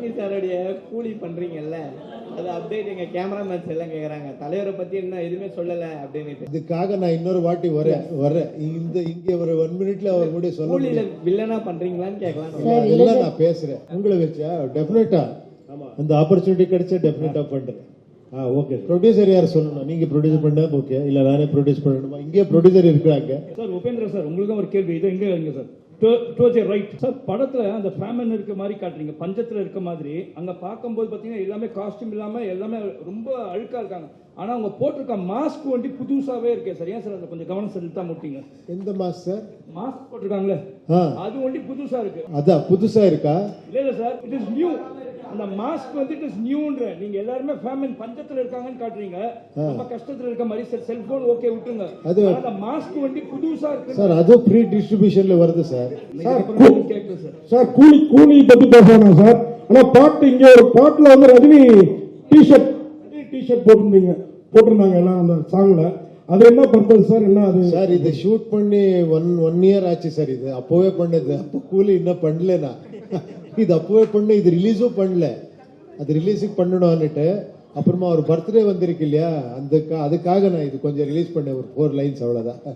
ரஜினி சாரோடைய கூலி பண்றீங்கல்ல, அது அப்டேட் எங்க கேமராமேன்ஸ் எல்லாம் கேக்குறாங்க. தலைவரை பத்தி என்ன எதுவுமே சொல்லல அப்படின்னு. இதுக்காக நான் இன்னொரு வாட்டி வரேன். இங்க ஒரு 1 மினிட்ல அவர் கூட சொல்ல கூலியில வில்லனா பண்றீங்களான்னு கேட்கலாம். அதெல்லாம் நான் பேசுறேன். உங்களை வச்சா டெஃபினட்டா அந்த ஆப்பர்ச்சுனிட்டி கிடைச்சா டெஃபினட்டா பண்றேன். ஓகே. ப்ரொடியூசர் யார் சொல்லணும்? நீங்க ப்ரொடியூஸ் பண்ணா ஓகே, இல்ல நானே ப்ரொடியூஸ் பண்ணணுமா? இங்கே ப்ரொடியூசர் இருக்காங்க சார். உபேந்திர சார், உங்களுக்கு ஒரு கேள்வி. இது எங்க இருங்க சார்? Towards right sir. படத்துல அந்த ஃபேமன் இருக்க மாதிரி காட்டுறீங்க, பஞ்சத்துல இருக்க மாதிரி. அங்க பார்க்கும்போது பாத்தீங்கன்னா எல்லாமே காஸ்டியூம் இல்லாம எல்லாமே ரொம்ப அழுக்கா இருக்காங்க. ஆனா அவங்க போட்டிருக்க மாஸ்க் வந்து புதுசாவே இருக்கே சார். ஏன் சார் அதை கொஞ்சம் கவனம் செலுத்தா முட்டீங்க? எந்த மாஸ்க் சார்? மாஸ்க் போட்டிருக்காங்களே, அது வந்து புதுசா இருக்கு. அதான் புதுசா இருக்கா? இல்ல சார், இட் இஸ் நியூ. அந்த மாஸ்க் வந்து இட் இஸ் நியூன்ற. நீங்க எல்லாரும் ஃபேமன் பஞ்சத்துல இருக்காங்கன்னு காட்டுறீங்க, ரொம்ப கஷ்டத்துல இருக்க மாதிரி. சார் செல்போன் ஓகே விட்டுருங்க, அந்த மாஸ்க் வந்து புதுசா இருக்கு சார். அது ப்ரீ டிஸ்ட்ரிபியூஷன்ல வருது சார். சார் கூலி பத்தி பேசணும் சார். ஆனா பாட்டு இங்க ஒரு பாட்டுல வந்து ரஜினி டிஷர்ட் போட்டிருந்தாங்க எல்லாம் அந்த சாங்ல. அது என்ன பர்பஸ் சார்? என்ன அது சார்? இது ஷூட் பண்ணி 1 இயர் ஆச்சு சார். இது அப்பவே பண்ணது. அப்போ கூலி இன்னும் பண்ணலனா? இது அப்பவே பண்ண, இது ரிலீஸும் பண்ணல. அது ரிலீஸுக்கு பண்ணணும்னுட்டு அப்புறமா ஒரு பர்த்டே வந்திருக்கு இல்லையா, அதுக்காக நான் இது கொஞ்சம் ரிலீஸ் பண்ணேன். ஒரு 4 லைன்ஸ் அவ்வளவுதான்.